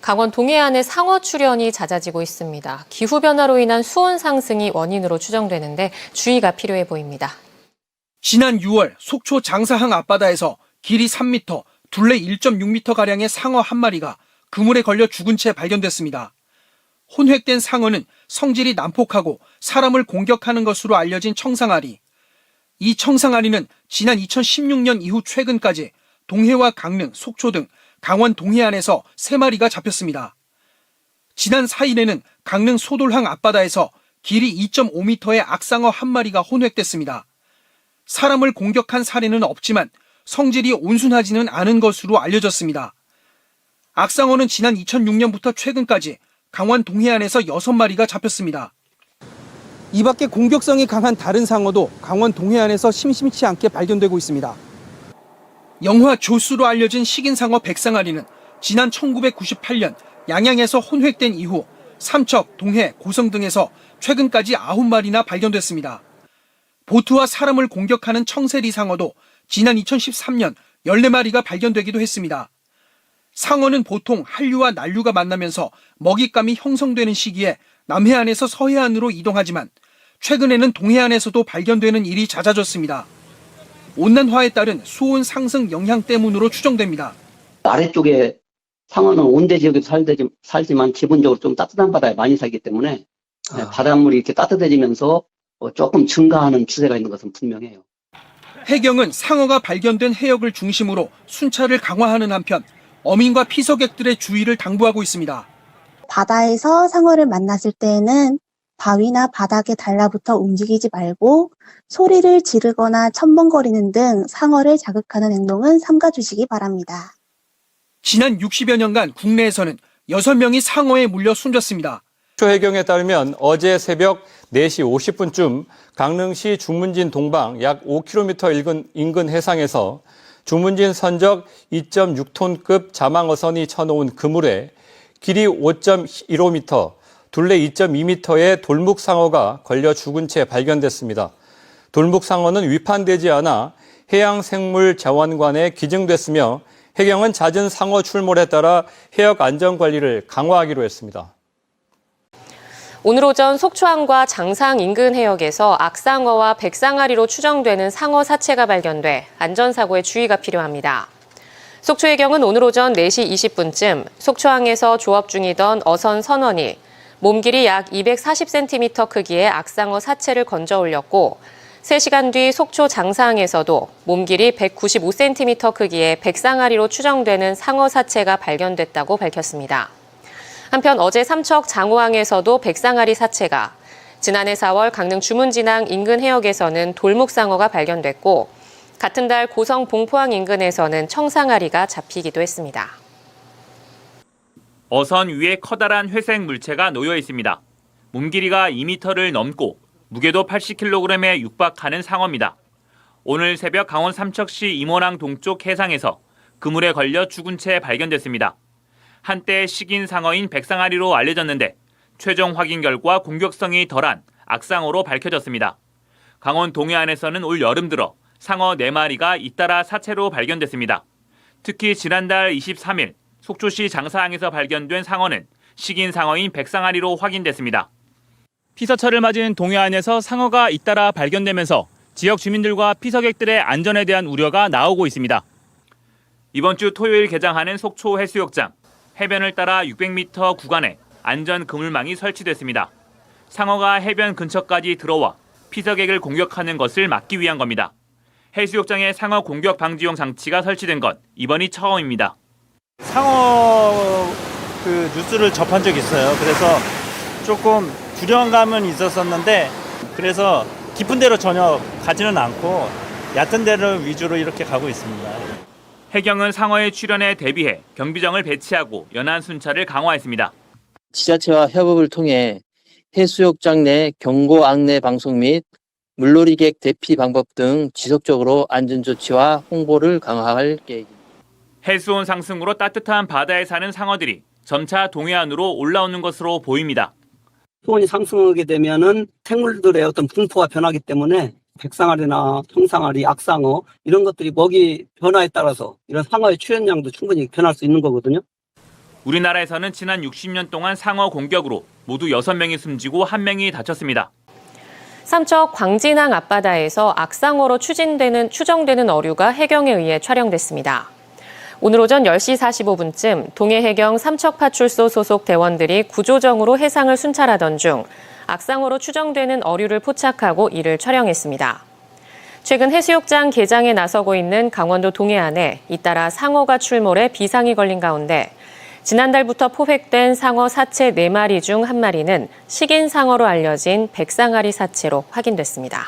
강원 동해안의 상어 출현이 잦아지고 있습니다. 기후변화로 인한 수온 상승이 원인으로 추정되는데 주의가 필요해 보입니다. 지난 6월 속초 장사항 앞바다에서 길이 3m, 둘레 1.6m가량의 상어 한 마리가 그물에 걸려 죽은 채 발견됐습니다. 혼획된 상어는 성질이 난폭하고 사람을 공격하는 것으로 알려진 청상아리. 이 청상아리는 지난 2016년 이후 최근까지 동해와 강릉, 속초 등 강원 동해안에서 3마리가 잡혔습니다. 지난 4일에는 강릉 소돌항 앞바다에서 길이 2.5m의 악상어 한 마리가 혼획됐습니다. 사람을 공격한 사례는 없지만 성질이 온순하지는 않은 것으로 알려졌습니다. 악상어는 지난 2006년부터 최근까지 강원 동해안에서 6마리가 잡혔습니다. 이 밖에 공격성이 강한 다른 상어도 강원 동해안에서 심심치 않게 발견되고 있습니다. 영화 조수로 알려진 식인상어 백상아리는 지난 1998년 양양에서 혼획된 이후 삼척, 동해, 고성 등에서 최근까지 9마리나 발견됐습니다. 보트와 사람을 공격하는 청세리 상어도 지난 2013년 14마리가 발견되기도 했습니다. 상어는 보통 한류와 난류가 만나면서 먹잇감이 형성되는 시기에 남해안에서 서해안으로 이동하지만 최근에는 동해안에서도 발견되는 일이 잦아졌습니다. 온난화에 따른 수온 상승 영향 때문으로 추정됩니다. 아래쪽에 상어는 온대 지역에서 살지만 기본적으로 좀 따뜻한 바다에 많이 살기 때문에 바닷물이 이렇게 따뜻해지면서 조금 증가하는 추세가 있는 것은 분명해요. 해경은 상어가 발견된 해역을 중심으로 순찰을 강화하는 한편 어민과 피서객들의 주의를 당부하고 있습니다. 바다에서 상어를 만났을 때에는 바위나 바닥에 달라붙어 움직이지 말고 소리를 지르거나 첨벙거리는 등 상어를 자극하는 행동은 삼가주시기 바랍니다. 지난 60여 년간 국내에서는 6명이 상어에 물려 숨졌습니다. 해경에 따르면 어제 새벽 4시 50분쯤 강릉시 중문진 동방 약 5km 인근 해상에서 중문진 선적 2.6톤급 자망어선이 쳐놓은 그물에 길이 5.15m, 둘레 2.2m의 돌묵상어가 걸려 죽은 채 발견됐습니다. 돌묵상어는 위판되지 않아 해양생물자원관에 기증됐으며 해경은 잦은 상어 출몰에 따라 해역 안전관리를 강화하기로 했습니다. 오늘 오전 속초항과 장사항 인근 해역에서 악상어와 백상아리로 추정되는 상어 사체가 발견돼 안전사고에 주의가 필요합니다. 속초해경은 오늘 오전 4시 20분쯤 속초항에서 조업 중이던 어선 선원이 몸길이 약 240cm 크기의 악상어 사체를 건져 올렸고 3시간 뒤 속초 장사항에서도 몸길이 195cm 크기의 백상아리로 추정되는 상어 사체가 발견됐다고 밝혔습니다. 한편 어제 삼척 장호항에서도 백상아리 사체가, 지난해 4월 강릉 주문진항 인근 해역에서는 돌묵상어가 발견됐고 같은 달 고성 봉포항 인근에서는 청상아리가 잡히기도 했습니다. 어선 위에 커다란 회색 물체가 놓여 있습니다. 몸 길이가 2m를 넘고 무게도 80kg에 육박하는 상어입니다. 오늘 새벽 강원 삼척시 임원항 동쪽 해상에서 그물에 걸려 죽은 채 발견됐습니다. 한때 식인 상어인 백상아리로 알려졌는데 최종 확인 결과 공격성이 덜한 악상어로 밝혀졌습니다. 강원 동해안에서는 올 여름 들어 상어 4마리가 잇따라 사체로 발견됐습니다. 특히 지난달 23일 속초시 장사항에서 발견된 상어는 식인 상어인 백상아리로 확인됐습니다. 피서철을 맞은 동해안에서 상어가 잇따라 발견되면서 지역 주민들과 피서객들의 안전에 대한 우려가 나오고 있습니다. 이번 주 토요일 개장하는 속초 해수욕장. 해변을 따라 600m 구간에 안전 그물망이 설치됐습니다. 상어가 해변 근처까지 들어와 피서객을 공격하는 것을 막기 위한 겁니다. 해수욕장에 상어 공격 방지용 장치가 설치된 건 이번이 처음입니다. 상어 뉴스를 접한 적이 있어요. 그래서 조금 불안감은 있었었는데 그래서 깊은 데로 전혀 가지는 않고 얕은 데를 위주로 이렇게 가고 있습니다. 해경은 상어의 출현에 대비해 경비정을 배치하고 연안 순찰을 강화했습니다. 지자체와 협업을 통해 해수욕장 내 경고 안내 방송 및 물놀이객 대피 방법 등 지속적으로 안전조치와 홍보를 강화할 계획입니다. 해수온 상승으로 따뜻한 바다에 사는 상어들이 점차 동해안으로 올라오는 것으로 보입니다. 수온이 상승하게 되면은 생물들의 어떤 분포가 변하기 때문에 백상아리나 청상아리, 악상어 이런 것들이 먹이 변화에 따라서 이런 상어의 출현량도 충분히 변할 수 있는 거거든요. 우리나라에서는 지난 60년 동안 상어 공격으로 모두 6명이 숨지고 1명이 다쳤습니다. 삼척 광진항 앞바다에서 악상어로 추정되는 어류가 해경에 의해 촬영됐습니다. 오늘 오전 10시 45분쯤 동해해경 삼척파출소 소속 대원들이 구조정으로 해상을 순찰하던 중 악상어로 추정되는 어류를 포착하고 이를 촬영했습니다. 최근 해수욕장 개장에 나서고 있는 강원도 동해안에 잇따라 상어가 출몰해 비상이 걸린 가운데 지난달부터 포획된 상어 사체 4마리 중 1마리는 식인 상어로 알려진 백상아리 사체로 확인됐습니다.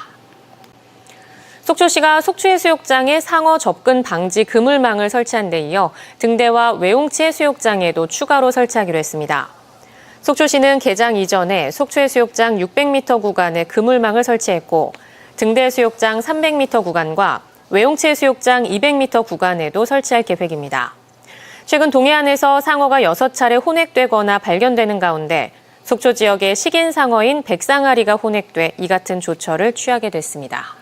속초시가 속초해수욕장에 상어 접근 방지 그물망을 설치한 데 이어 등대와 외웅치 해수욕장에도 추가로 설치하기로 했습니다. 속초시는 개장 이전에 속초해수욕장 600m 구간에 그물망을 설치했고 등대해수욕장 300m 구간과 외웅치 해수욕장 200m 구간에도 설치할 계획입니다. 최근 동해안에서 상어가 6차례 혼획되거나 발견되는 가운데 속초 지역의 식인 상어인 백상아리가 혼획돼 이 같은 조처를 취하게 됐습니다.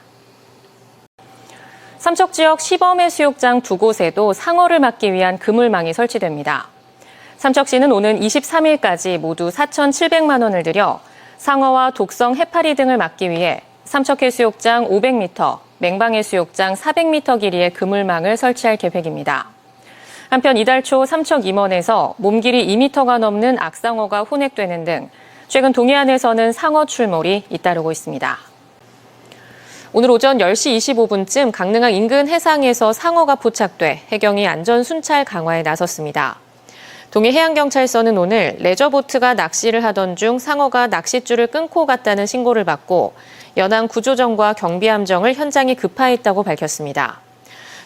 삼척 지역 시범해수욕장 2곳에도 상어를 막기 위한 그물망이 설치됩니다. 삼척시는 오는 23일까지 모두 4,700만 원을 들여 상어와 독성 해파리 등을 막기 위해 삼척해수욕장 500m, 맹방해수욕장 400m 길이의 그물망을 설치할 계획입니다. 한편 이달 초 삼척 임원에서 몸길이 2m가 넘는 악상어가 혼획되는 등 최근 동해안에서는 상어 출몰이 잇따르고 있습니다. 오늘 오전 10시 25분쯤 강릉항 인근 해상에서 상어가 포착돼 해경이 안전 순찰 강화에 나섰습니다. 동해해양경찰서는 오늘 레저보트가 낚시를 하던 중 상어가 낚싯줄을 끊고 갔다는 신고를 받고 연안 구조정과 경비함정을 현장에 급파했다고 밝혔습니다.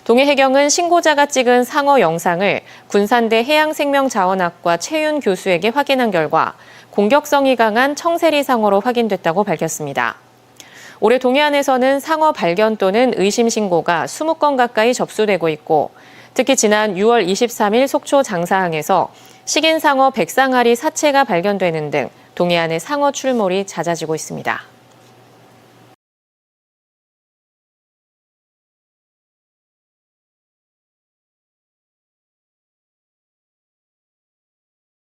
동해해경은 신고자가 찍은 상어 영상을 군산대 해양생명자원학과 최윤 교수에게 확인한 결과 공격성이 강한 청세리 상어로 확인됐다고 밝혔습니다. 올해 동해안에서는 상어 발견 또는 의심 신고가 20건 가까이 접수되고 있고 특히 지난 6월 23일 속초 장사항에서 식인 상어 백상아리 사체가 발견되는 등 동해안의 상어 출몰이 잦아지고 있습니다.